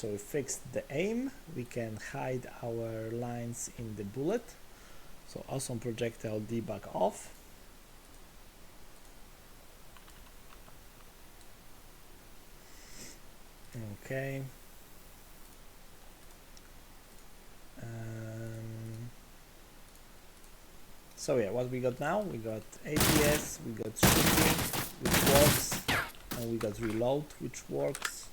so we fixed the aim. We can hide our lines in the bullet. So awesome projectile debug off. Okay. So yeah, what we got now? We got FPS, we got shooting, which works, and we got reload, which works.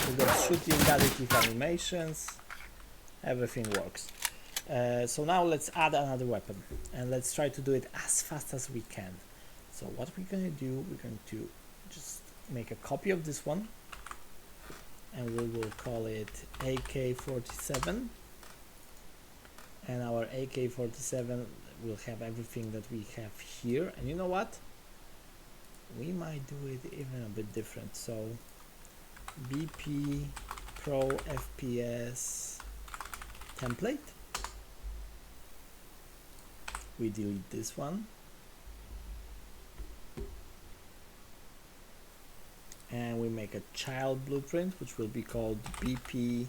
We got shooting, additive animations, everything works. So now let's add another weapon, and let's try to do it as fast as we can. So what we're going to do, we're going to just make a copy of this one, and we will call it AK-47. And our AK-47 will have everything that we have here. And you know what? We might do it even a bit different. So BP Pro FPS template. We delete this one. And we make a child blueprint, which will be called BP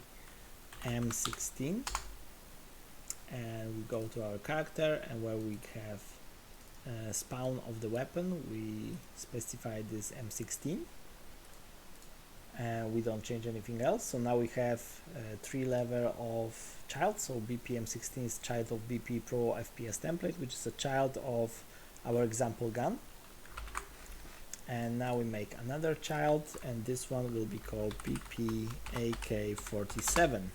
M16. And we go to our character, and where we have spawn of the weapon, we specify this M16, and we don't change anything else. So now we have 3 level of child. So BP M16 is child of BP Pro FPS template, which is a child of our example gun. And now we make another child, and this one will be called BP AK-47.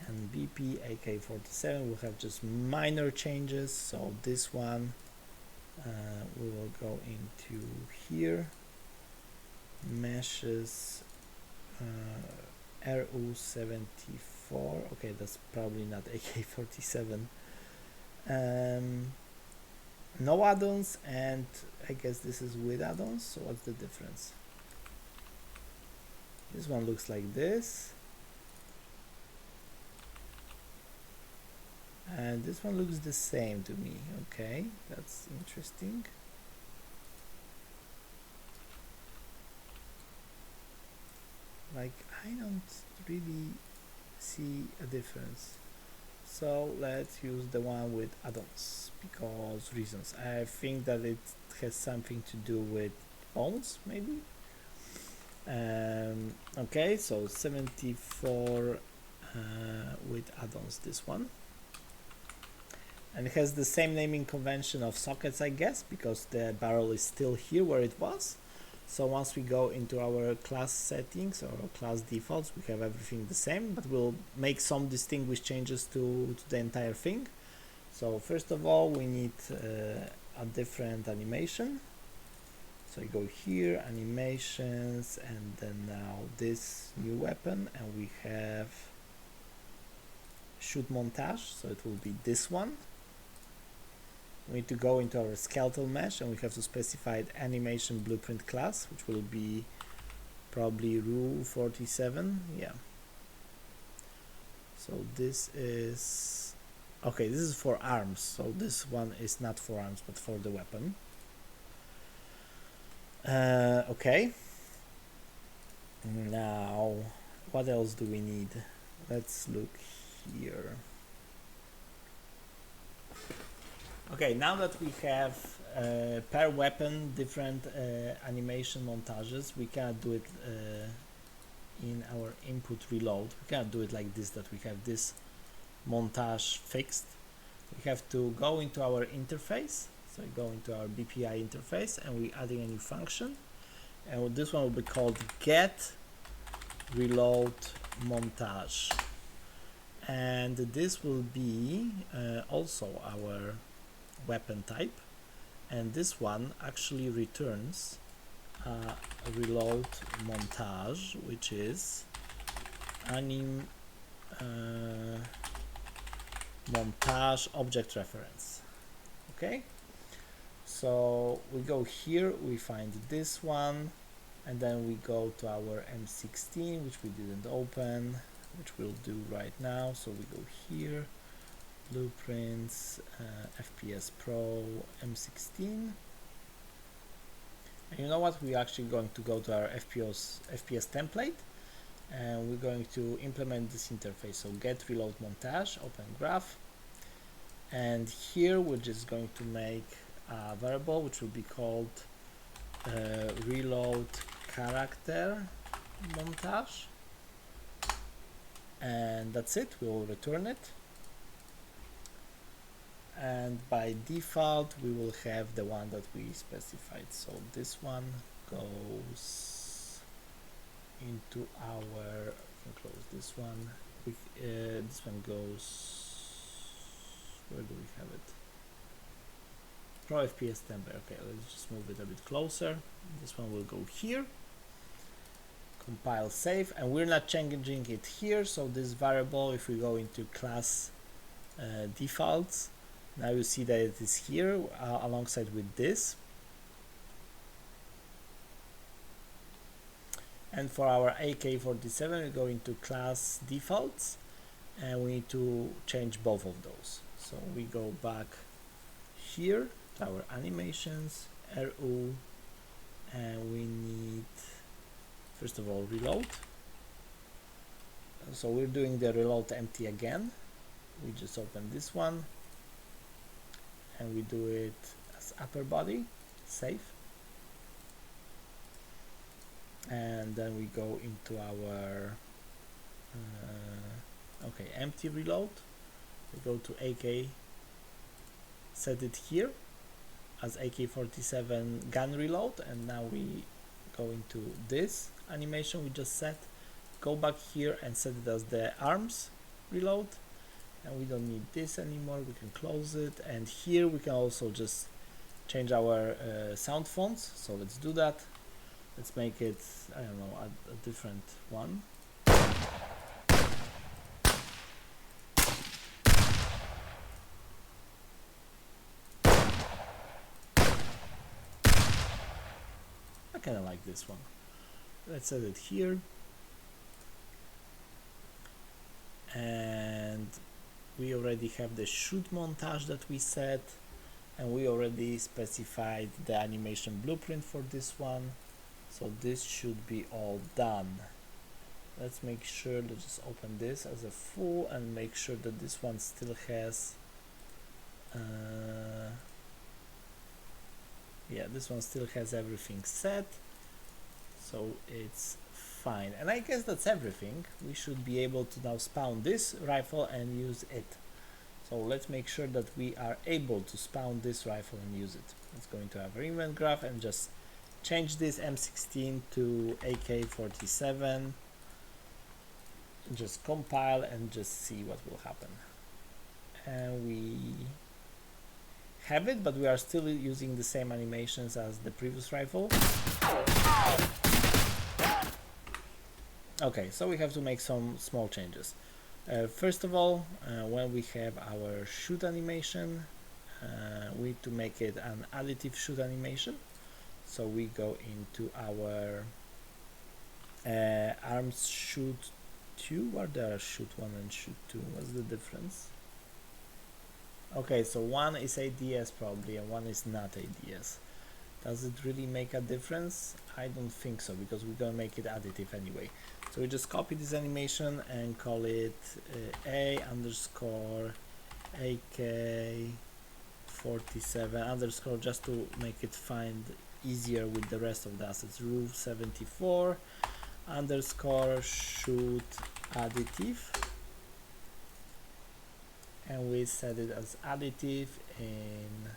And BP AK-47 will have just minor changes. So this one we will go into here, meshes, RU74. Okay, that's probably not AK-47. No add-ons, and I guess this is with add-ons. So what's the difference? This one looks like this, and this one looks the same to me. Okay, that's interesting. Like, I don't really see a difference. So let's use the one with add-ons, because reasons. I think that it has something to do with bones, maybe. Okay, so 74 with add-ons, this one. And it has the same naming convention of sockets, I guess, because the barrel is still here where it was. So once we go into our class settings or class defaults, we have everything the same, but we'll make some distinguished changes to the entire thing. So first of all, we need a different animation. So you go here, animations, and then now this new weapon, and we have shoot montage, so it will be this one. We need to go into our skeletal mesh, and we have to specify the animation blueprint class, which will be probably UE4. Yeah. So this is okay. This is for arms. So this one is not for arms, but for the weapon. Okay. Now, what else do we need? Let's look here. Okay, now that we have per weapon different animation montages, we cannot do it in our input reload. We cannot do it like this, that we have this montage fixed. We have to go into our interface. So we go into our BPI interface, and we're adding a new function. And this one will be called get reload montage. And this will be also our weapon type, and this one actually returns a reload montage, which is anim montage object reference. Okay, so we go here, we find this one, and then we go to our M16, which we didn't open, which we'll do right now. So we go here, blueprints, FPS Pro M16, And you know what? We're actually going to go to our FPS template, and we're going to implement this interface. So get reload montage, open graph, and here we're just going to make a variable which will be called reload character montage, and that's it. We will return it, and by default we will have the one that we specified. So this one goes into our, close this one. This one goes, where do we have it? Pro FPS template. Okay, let's just move it a bit closer. This one will go here. Compile, save, and we're not changing it here. So this variable, if we go into class defaults, now you see that it is here alongside with this. And for our AK-47, we go into class defaults, and we need to change both of those. So we go back here to our animations, RU, and we need, first of all, reload. So we're doing the reload empty again. We just open this one, and we do it as upper body, save. And then we go into our okay, empty reload. We go to AK, set it here as AK-47 gun reload, and now we go into this animation we just set, go back here and set it as the arms reload, and we don't need this anymore. We can close it, and here we can also just change our sound fonts. So let's do that. Let's make it, I don't know, a different one. I kind of like this one. Let's set it here. And we already have the shoot montage that we set, and we already specified the animation blueprint for this one. So this should be all done. Let's make sure to just open this as a full and make sure that this one still has yeah, this one still has everything set, so it's fine. And I guess that's everything. We should be able to now spawn this rifle and use it. So let's make sure that we are able to spawn this rifle and use it. Let's go into our event graph and just change this M16 to AK-47. Just compile and just see what will happen. And we have it, but we are still using the same animations as the previous rifle. Okay, so we have to make some small changes. First of all, when we have our shoot animation, we need to make it an additive shoot animation. So we go into our arms shoot 2, or there are shoot 1 and shoot 2. What's the difference? Okay, so one is ADS probably and one is not ADS. Does it really make a difference? I don't think so, because we're gonna make it additive anyway. So we just copy this animation and call it AK-47 _ just to make it find easier with the rest of the assets. Roof 74 _ shoot additive, and we set it as additive in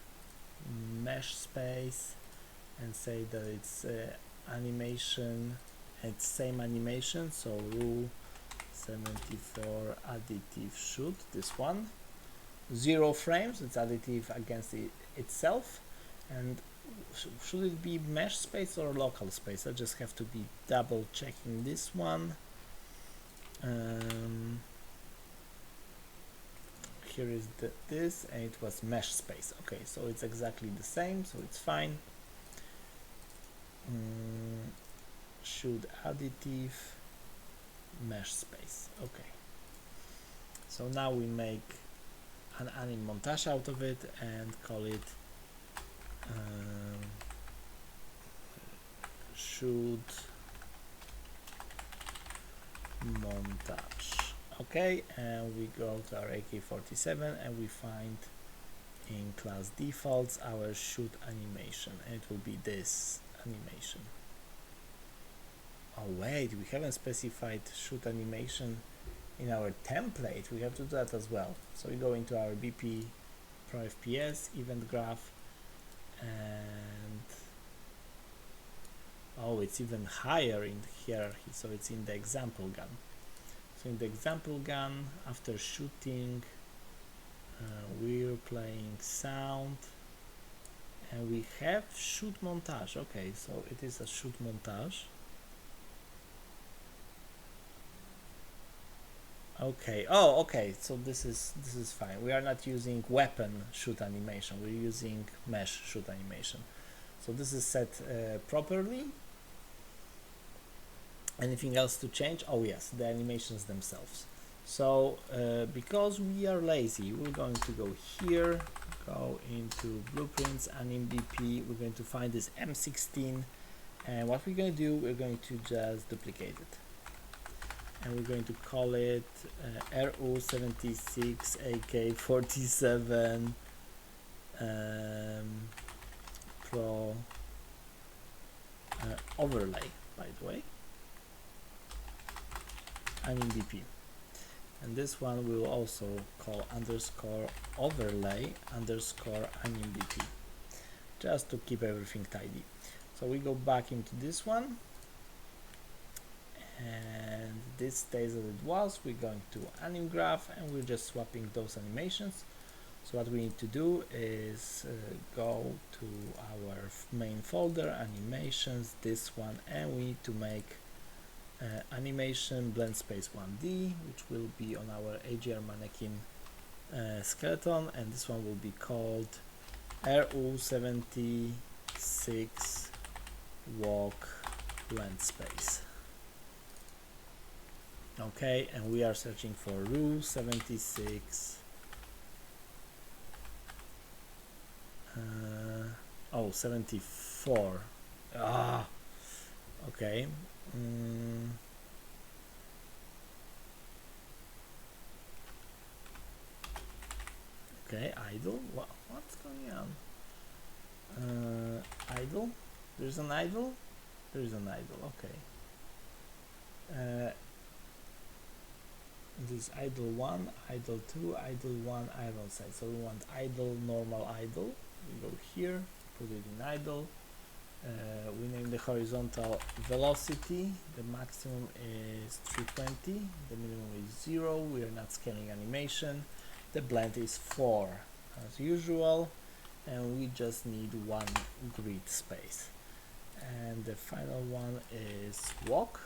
mesh space and say that it's animation, it's same animation, so rule 74 additive shoot, this one, 0 frames, it's additive against itself. And should it be mesh space or local space? I just have to be double checking this one. Here is this, and it was mesh space. Okay, so it's exactly the same, so it's fine. Should additive mesh space. Okay, so now we make an anim montage out of it and call it shoot montage. Okay, and we go to our AK-47 and we find in class defaults our shoot animation, and it will be this animation. Oh wait, we haven't specified shoot animation in our template. We have to do that as well. So we go into our BP Pro FPS event graph, and oh, it's even higher in the hierarchy, so it's in the example gun. So in the example gun, after shooting, we're playing sound, and we have shoot montage. Okay, so it is a shoot montage. Okay, oh, okay, so this is fine. We are not using weapon shoot animation, we're using mesh shoot animation. So this is set properly. Anything else to change? Oh yes, the animations themselves. So because we are lazy, we're going to go here, go into blueprints, AnimBP, we're going to find this M16, and what we're going to do, we're going to just duplicate it. And we're going to call it RU76 AK-47 Pro overlay, by the way, AnimBP. And this one we'll also call underscore overlay underscore AnimBP, just to keep everything tidy. So we go back into this one, and this stays as it was. We're going to anim graph, and we're just swapping those animations. So what we need to do is go to our main folder, animations, this one, and we need to make animation blend space 1D, which will be on our AGR mannequin skeleton, and this one will be called RU76 walk blend space. Okay, and we are searching for RU76 oh, 74. Okay. Okay, idle. What's going on? Idle. There's an idle. There's an idle. Okay. This is idle 1, idle 2, idle 1, idle side. So we want idle, normal idle. We go here, put it in idle. We name the horizontal velocity. The maximum is 320. The minimum is 0. We are not scaling animation. The blend is 4 as usual, and we just need one grid space. And the final one is walk.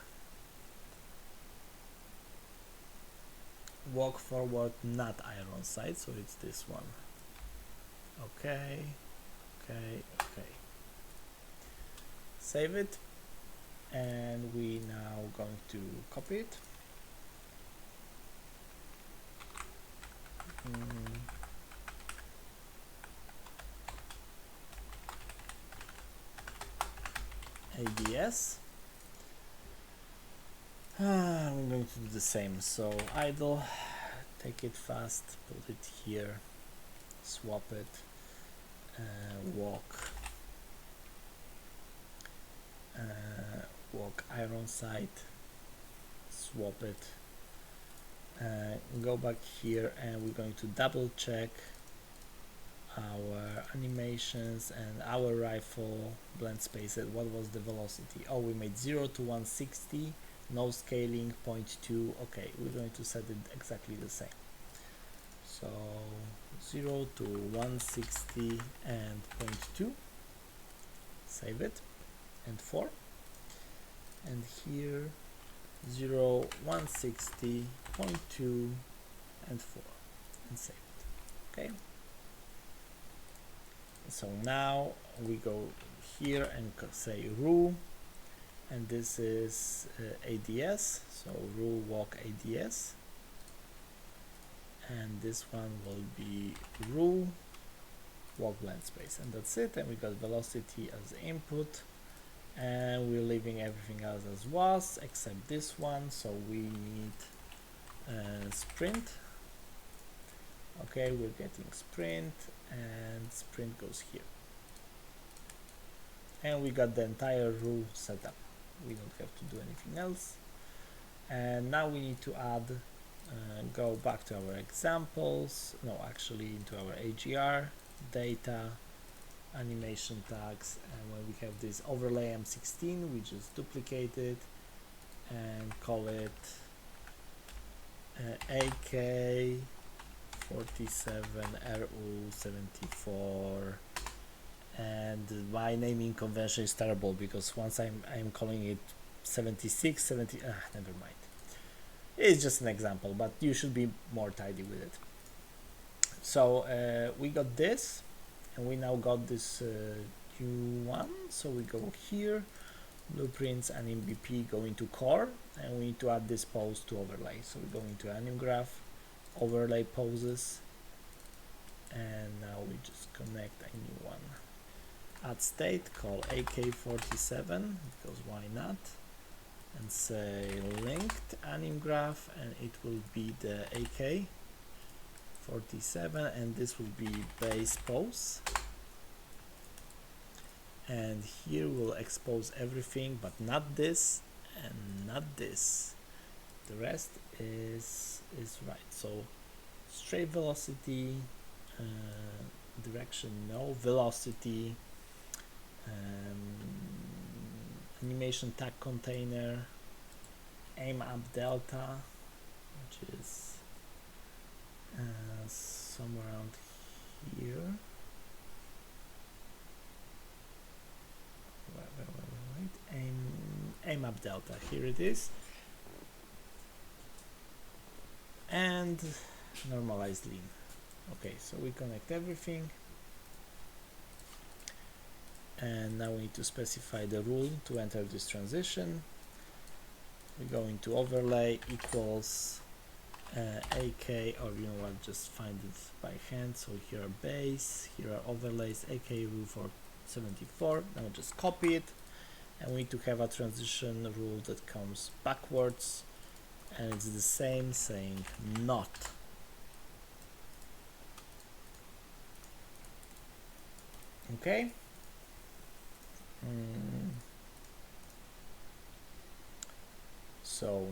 Walk forward, not iron sight, so it's this one. Okay, okay, okay. Save it, and we now going to copy it. ADS. I'm going to do the same. So idle, take it fast, put it here, swap it, walk, walk iron sight, swap it, go back here, and we're going to double check our animations and our rifle blend spaces. What was the velocity? Oh, we made 0 to 160, no scaling, 0.2. Okay, we're going to set it exactly the same. So 0 to 160 and 0.2. Save it, and 4. And here 0, 160, 0.2 and 4, and save it. Okay. So now we go here and say RU, and this is ADS, so RU walk ADS, and this one will be RU walk blend space, and that's it. And we got velocity as input, and we're leaving everything else as was except this one, so we need sprint. Okay, we're getting sprint, and sprint goes here, and we got the entire rule set up. We don't have to do anything else. And now we need to add, go back to our examples, no, actually into our AGR, data, animation tags, and when we have this overlay M16, we just duplicate it and call it AK47RU74, and my naming convention is terrible because once I'm calling it 76, 70, never mind. It's just an example, but you should be more tidy with it. So we got this, and we now got this new one. So we go here, blueprints, AnimBP, go into core, and we need to add this pose to overlay. So we go into anim graph, overlay poses, and now we just connect a new one. Add state, call AK47, because why not? And say linked anim graph, and it will be the AK47, and this will be base pose. And here we'll expose everything, but not this and not this. The rest is right. So straight velocity, direction no, velocity, animation tag container, aim up delta, which is somewhere around here. Wait. Aim up delta, here it is, and normalize lean. Okay, so we connect everything, and now we need to specify the rule to enter this transition. We go into overlay equals AK, or you know what, just find it by hand. So here are base, here are overlays, AK UE4 now just copy it, and we need to have a transition rule that comes backwards, and it's the same, saying not. Okay. So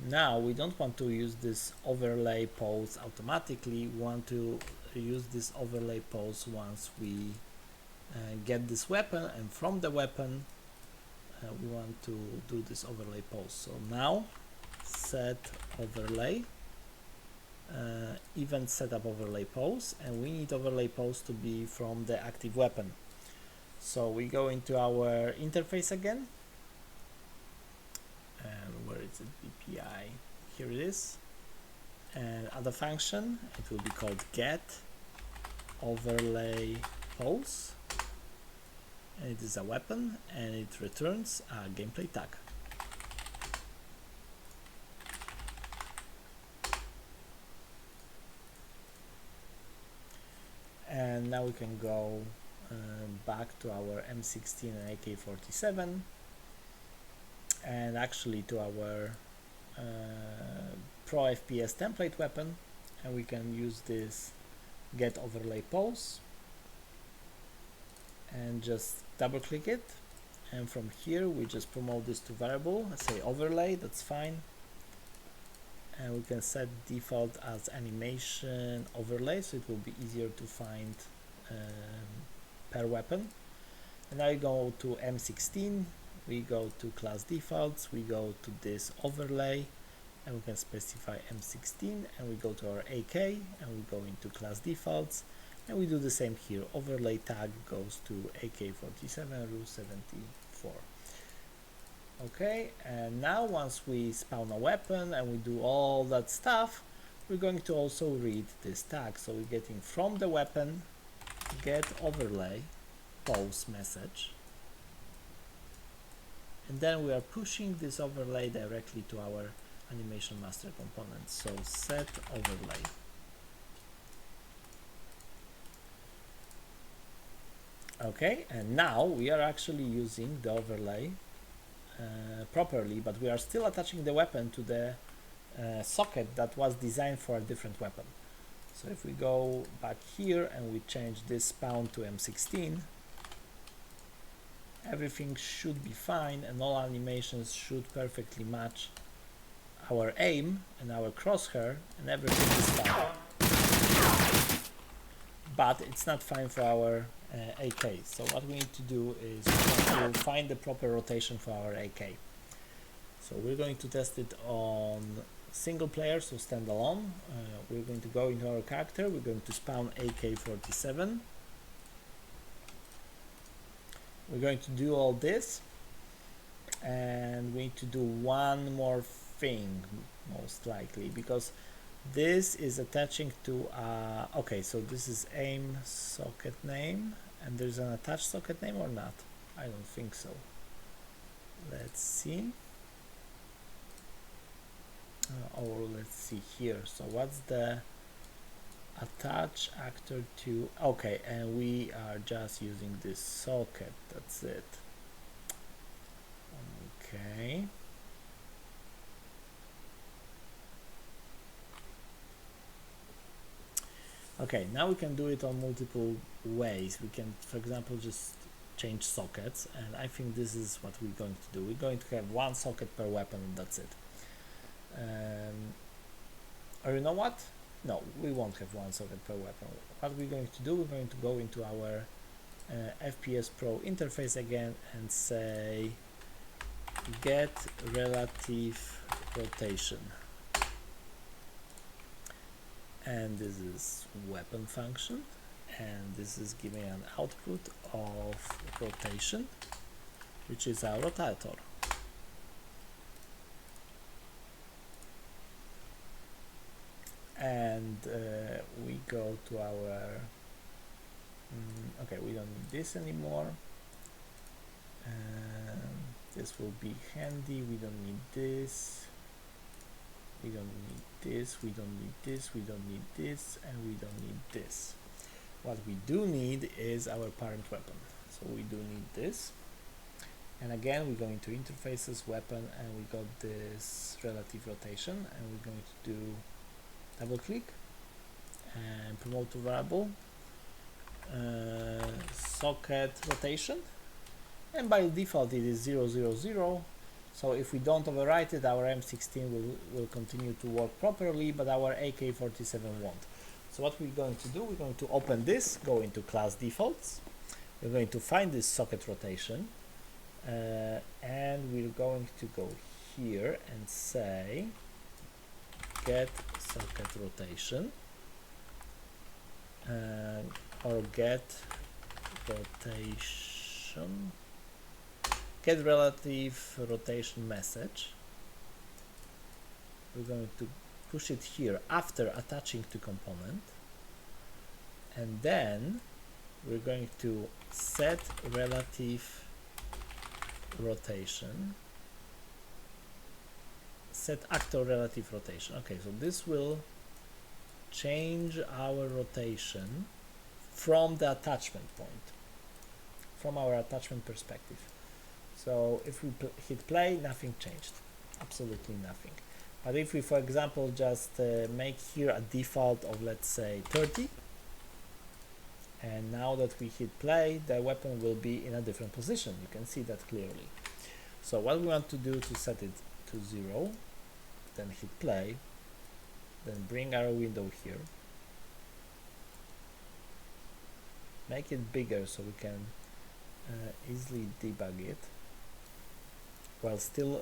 now we don't want to use this overlay pose automatically. We want to use this overlay pose once we get this weapon, and from the weapon we want to do this overlay pose. So now set overlay, event setup overlay pose, and we need overlay pose to be from the active weapon. So we go into our interface again, and where is it? BPI, here it is, and add a function. It will be called get overlay pose, and it is a weapon, and it returns a gameplay tag. And now we can go back to our M16 and AK47, and actually to our Pro FPS template weapon, and we can use this get overlay pose and just double click it, and from here we just promote this to variable, say overlay, that's fine, and we can set default as animation overlay, so it will be easier to find per weapon. And now we go to M16, we go to class defaults, we go to this overlay, and we can specify M16, and we go to our AK, and we go into class defaults, and we do the same here. Overlay tag goes to AK47 RU74. Okay, and now once we spawn a weapon and we do all that stuff, we're going to also read this tag. So we're getting from the weapon get overlay pose message, and then we are pushing this overlay directly to our animation master component. So set overlay, Okay, and now we are actually using the overlay properly, but we are still attaching the weapon to the socket that was designed for a different weapon. So if we go back here and we change this spawn to M16, everything should be fine and all animations should perfectly match our aim and our crosshair, and everything is fine. But it's not fine for our AK. So what we need to do is to find the proper rotation for our AK. So we're going to test it on single player, so standalone. We're going to go into our character, we're going to spawn AK-47. We're going to do all this, and we need to do one more thing, most likely, because this is attaching to okay, so this is aim socket name, and there's an attached socket name or not? I don't think so. Let's see. Or let's see here. So what's the attach actor to? Okay, and we are just using this socket. That's it. Okay. Okay, now we can do it on multiple ways. We can, for example, just change sockets, and I think this is what we're going to do. We're going to have one socket per weapon, and that's it. Or you know what? No, we won't have one socket per weapon. What we're going to do, we're going to go into our FPS Pro interface again and say get relative rotation. And this is weapon function, and this is giving an output of rotation, which is our rotator. And we go to our okay, we don't need this anymore. This will be handy. We don't need this, we don't need this, we don't need this, we don't need this, and we don't need this. What we do need is our parent weapon, so we do need this. And again, we're going to interfaces, weapon, and we got this relative rotation, and we're going to do double click and promote to variable socket rotation, and by default it is 0, 0, 0. So if we don't overwrite it, our M16 will continue to work properly, but our AK-47 won't. So what we're going to do, we're going to open this, go into class defaults, we're going to find this socket rotation, and we're going to go here and say get socket rotation, or get rotation, get relative rotation message. We're going to push it here after attaching to component, and then we're going to set relative rotation, set actor relative rotation. Okay, so this will change our rotation from the attachment point, from our attachment perspective. So if we hit play, nothing changed, absolutely nothing. But if we, for example, just make here a default of, let's say, 30, and now that we hit play, the weapon will be in a different position. You can see that clearly. So what we want to do to set it to 0, then hit play, then bring our window here, make it bigger so we can easily debug it. While still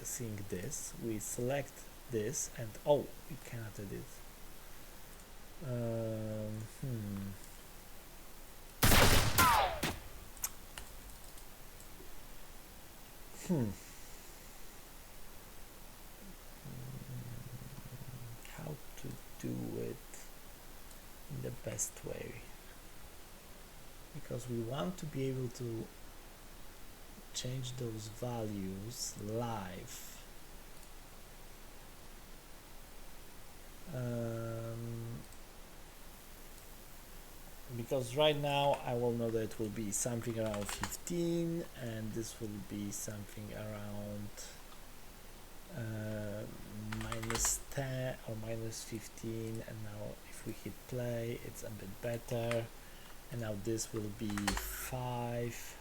seeing this, we select this, and oh, we cannot edit. How to do it in the best way? Because we want to be able to change those values live. because right now I will know that it will be something around 15 and this will be something around -10 or -15, and now if we hit play it's a bit better, and now this will be 5,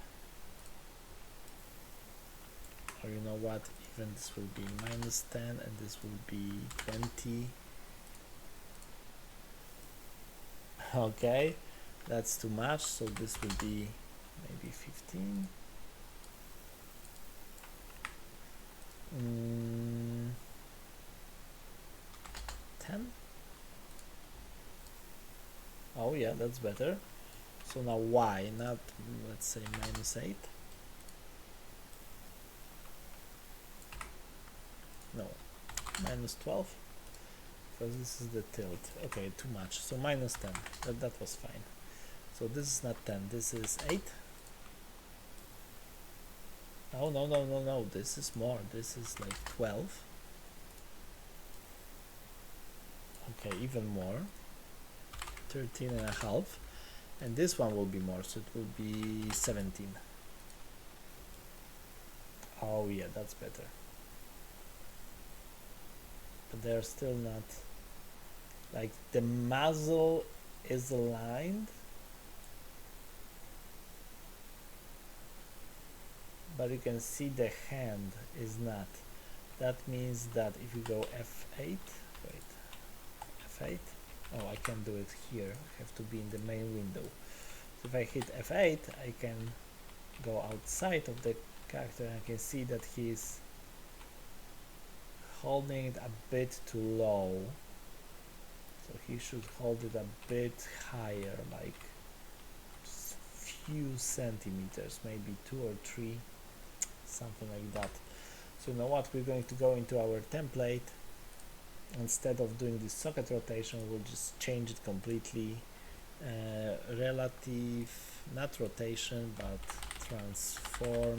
or you know what, even this will be -10 and this will be 20. Okay, that's too much, so this will be maybe 15. 10. Oh yeah, that's better. So now y, not, let's say, -8. No, -12, because this is the tilt. Okay, too much. So -10. That was fine. So this is not 10. This is 8. Oh no. This is more. This is like 12. Okay, even more. 13.5. And this one will be more, so it will be 17. Oh yeah, that's better. But they're still not, like, the muzzle is aligned, but you can see the hand is not. That means that if you go F8, wait, F8, oh, I can do it here, I have to be in the main window. So if I hit F8, I can go outside of the character and I can see that he's holding it a bit too low. So he should hold it a bit higher, like just few centimeters, maybe 2 or 3, something like that. So you know what, we're going to go into our template. Instead of doing this socket rotation, we'll just change it completely. Relative, not rotation, but transform,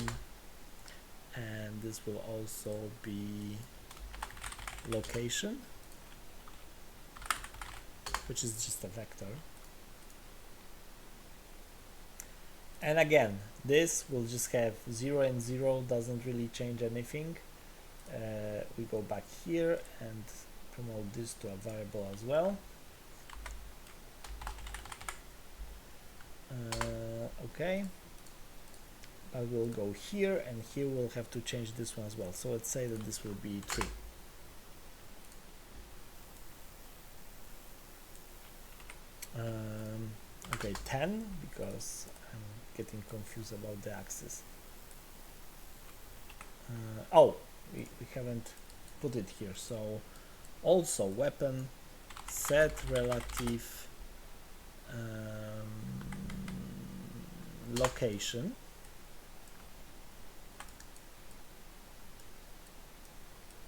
and this will also be location, which is just a vector. And again, this will just have 0 and 0, doesn't really change anything. We go back here and promote this to a variable as well. Okay, but we'll go here, and here we'll have to change this one as well. So let's say that this will be 3. Okay, 10, because I'm getting confused about the axis. Oh, we haven't put it here. So also weapon set relative location.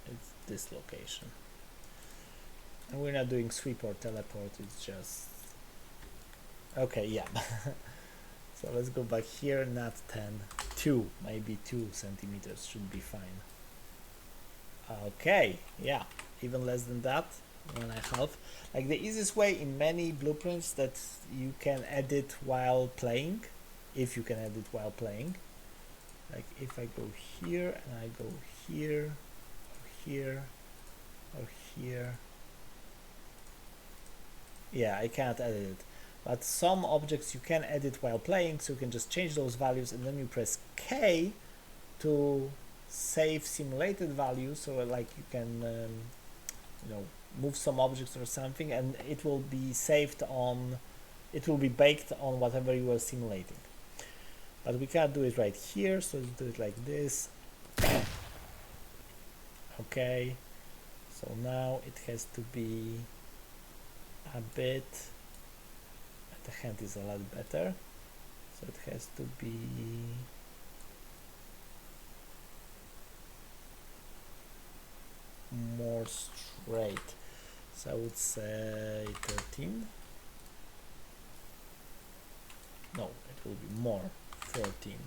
It's this location, and we're not doing sweep or teleport, it's just okay, yeah. So let's go back here, not 10, 2, maybe 2 centimeters should be fine. Okay, yeah, even less than that, 1.5. Like the easiest way in many blueprints that you can edit while playing, if you can edit while playing, like if I go here and I go here, or here, or here, yeah, I can't edit it. But some objects you can edit while playing, so you can just change those values and then you press K to save simulated values. So like you can you know, move some objects or something, and it will be saved on, it will be baked on whatever you are simulating. But we can't do it right here, so let's do it like this. Okay, so now it has to be a bit, the hand is a lot better, so it has to be more straight. So I would say 13. No, it will be more, 14.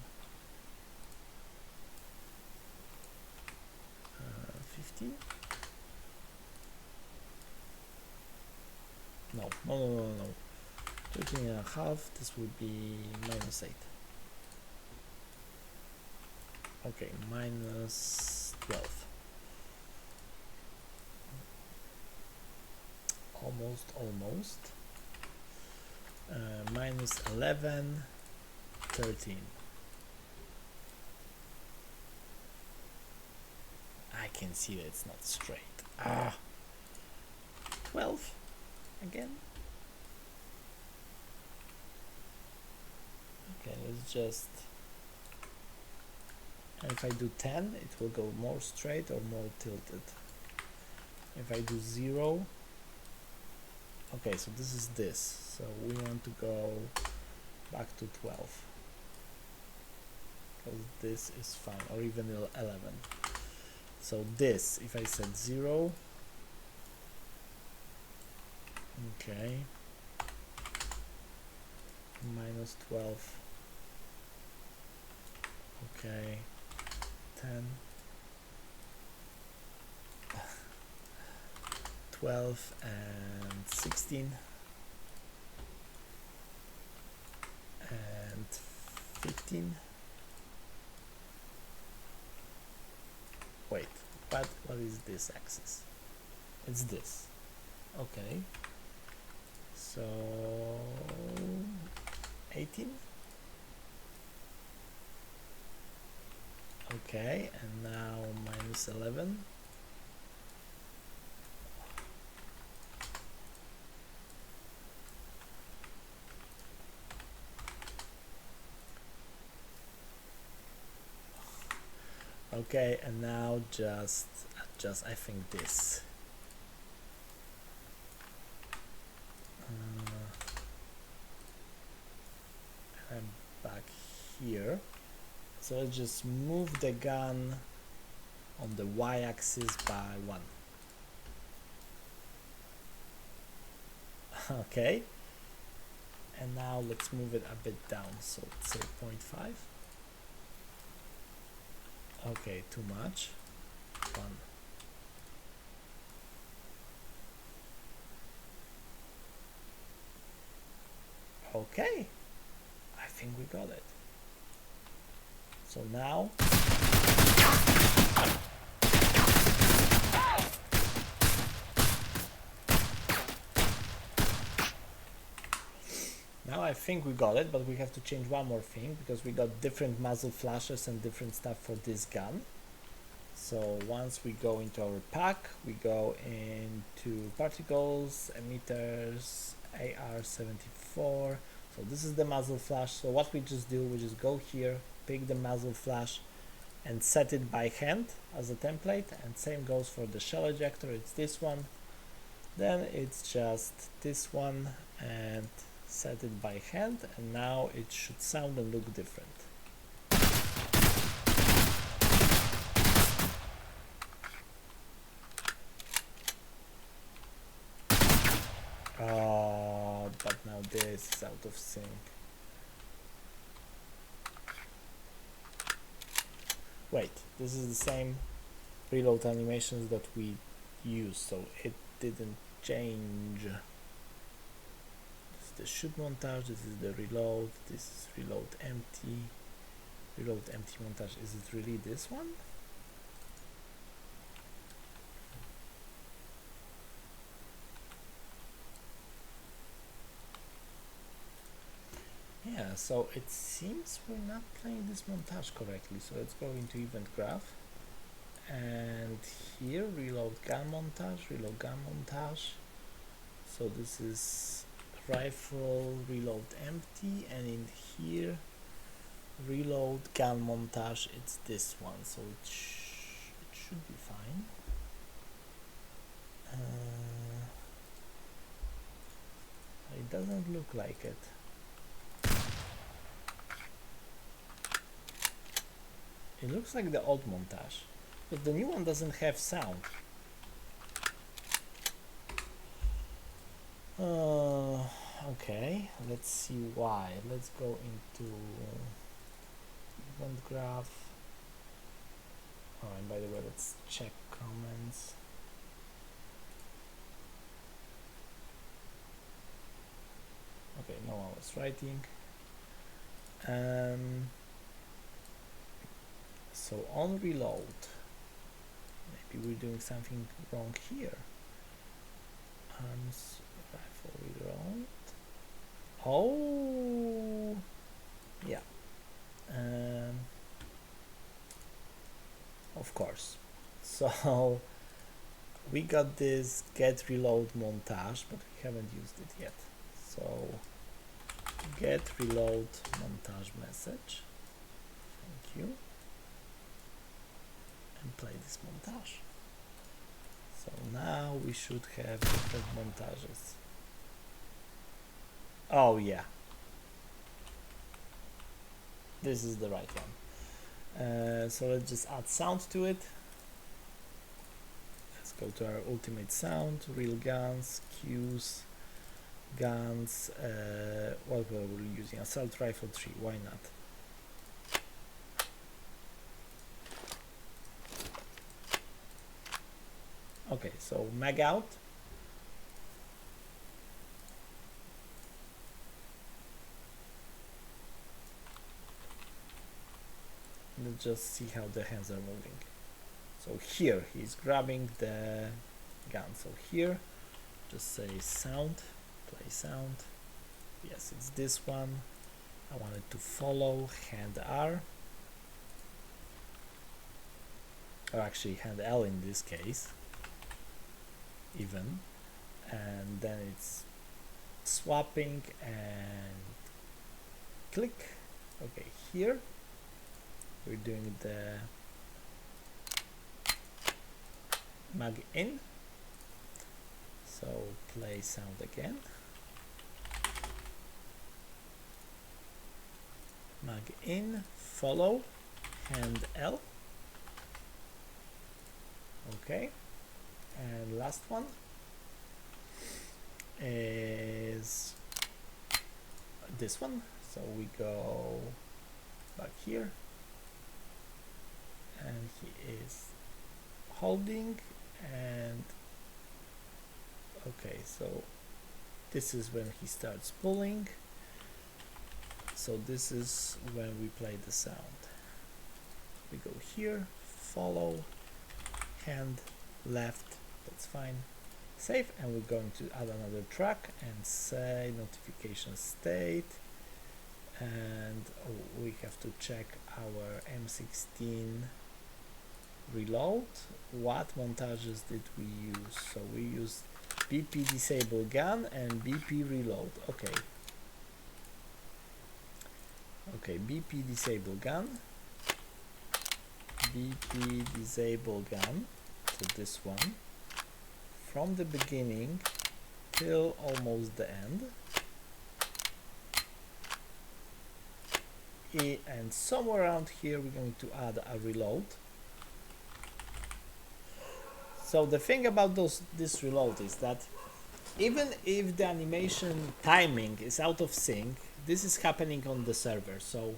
15. No. 13.5, this will be -8. Okay, -12. Almost. -11, 13. I can see that it's not straight. 12 again. Okay, let's just, and if I do 10, it will go more straight or more tilted. If I do 0, okay, so this is this, so we want to go back to 12 because this is fine, or even 11. So this, if I said 0, okay, -12, okay, 10, 12 and 16 and 15. Wait, what is this axis? It's this. Okay, so 18. Okay, and now -11. Okay, and now just adjust, I think, this. I'm back here. So let's just move the gun on the y-axis by 1. Okay. And now let's move it a bit down. So let's say 0.5. Okay, too much. 1. Okay, I think we got it. So now I think we got it, but we have to change one more thing because we got different muzzle flashes and different stuff for this gun. So once we go into our pack, we go into particles, emitters, AR74. So this is the muzzle flash. So what we just do, we just go here, pick the muzzle flash and set it by hand as a template, and same goes for the shell ejector. It's this one, then it's just this one, and set it by hand, and now it should sound and look different. But now this is out of sync. Wait, this is the same reload animations that we used, so it didn't change. This is the shoot montage, this is the reload, this is reload empty montage. Is it really this one? Yeah, so it seems we're not playing this montage correctly. So let's go into event graph, and here reload gun montage. So this is rifle reload empty, and in here reload gun montage, it's this one, so it should be fine. It doesn't look like it. It looks like the old montage, but the new one doesn't have sound. Okay, let's see why. Let's go into event graph. Oh, and by the way, let's check comments. Okay, was writing. So on reload, maybe we're doing something wrong here. Arms rifle reload. Oh, yeah. Of course. So we got this get reload montage, but we haven't used it yet. So get reload montage message. Thank you. And play this montage. So now we should have different montages. Oh yeah. This is the right one. So let's just add sound to it. Let's go to our ultimate sound, real guns, cues, guns, what were we using? Assault rifle 3, why not? Okay, so mag out. Let's just see how the hands are moving. So here he's grabbing the gun. So here, just say sound, play sound. Yes, it's this one. I want it to follow hand R. Or actually hand L in this case. Even. And then it's swapping and click. Okay, here we're doing the mag in, so play sound again, mag in, follow, hand L, okay, and last one is this one, so we go back here and he is holding, and okay, so this is when he starts pulling, so this is when we play the sound. We go here, follow, hand left, that's fine, save, and we're going to add another track and say notification state, and we have to check our M16 reload. What montages did we use? So we used BP disable gun and BP reload. Okay. Okay, BP disable gun. BP disable gun. So this one. From the beginning till almost the end. And somewhere around here we're going to add a reload. So the thing about this reload is that even if the animation timing is out of sync, this is happening on the server. So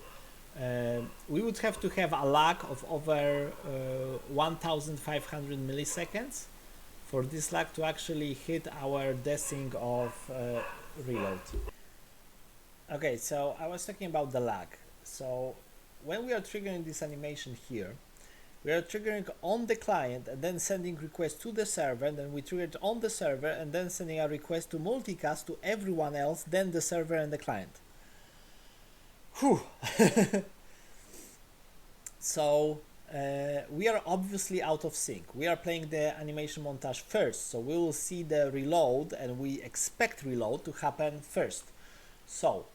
we would have to have a lag of over 1500 milliseconds for this lag to actually hit our desync of reload. Okay, so I was talking about the lag. So when we are triggering this animation here, we are triggering on the client and then sending request to the server, and then we trigger it on the server and then sending a request to multicast to everyone else, then the server and the client. Whew. So we are obviously out of sync. We are playing the animation montage first, so we will see the reload and we expect reload to happen first. So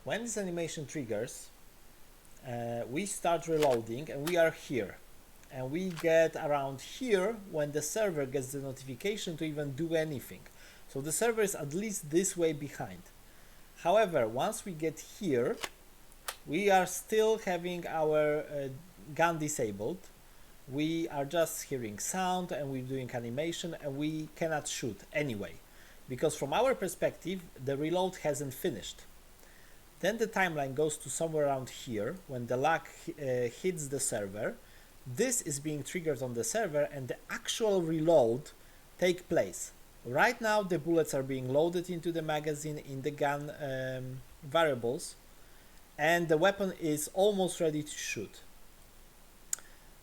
when this animation triggers, we start reloading and we are here. And we get around here when the server gets the notification to even do anything. So the server is at least this way behind. However, once we get here, we are still having our gun disabled. We are just hearing sound and we're doing animation and we cannot shoot anyway. Because from our perspective, the reload hasn't finished. Then the timeline goes to somewhere around here when the lag hits the server. This is being triggered on the server and the actual reload takes place. Right now the bullets are being loaded into the magazine in the gun variables, and the weapon is almost ready to shoot.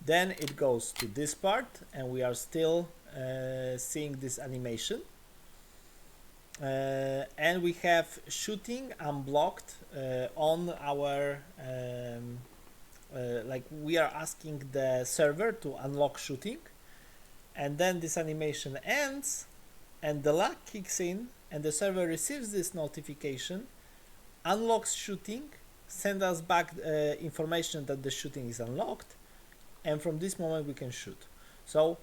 Then it goes to this part, and we are still seeing this animation. And we have shooting unblocked on our like we are asking the server to unlock shooting, and then this animation ends and the lag kicks in and the server receives this notification, unlocks shooting, send us back information that the shooting is unlocked, and from this moment we can shoot. So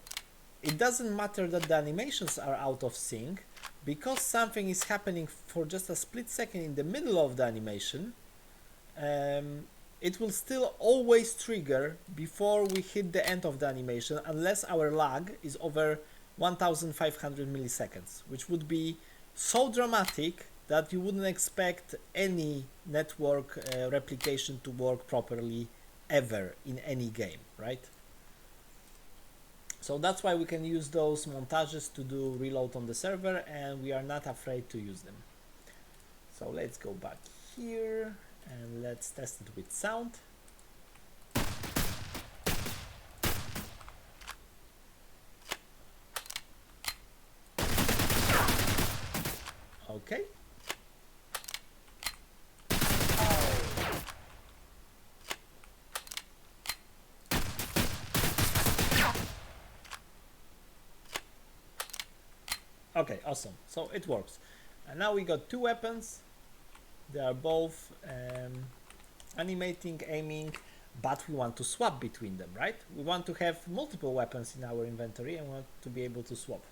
it doesn't matter that the animations are out of sync, because something is happening for just a split second in the middle of the animation. It will still always trigger before we hit the end of the animation, unless our lag is over 1500 milliseconds, which would be so dramatic that you wouldn't expect any network replication to work properly ever in any game, right? So that's why we can use those montages to do reload on the server, and we are not afraid to use them. So let's go back here and let's test it with sound. Okay. Okay, awesome. So it works. And now we got two weapons. They are both animating, aiming, but we want to swap between them, right? We want to have multiple weapons in our inventory and want to be able to swap.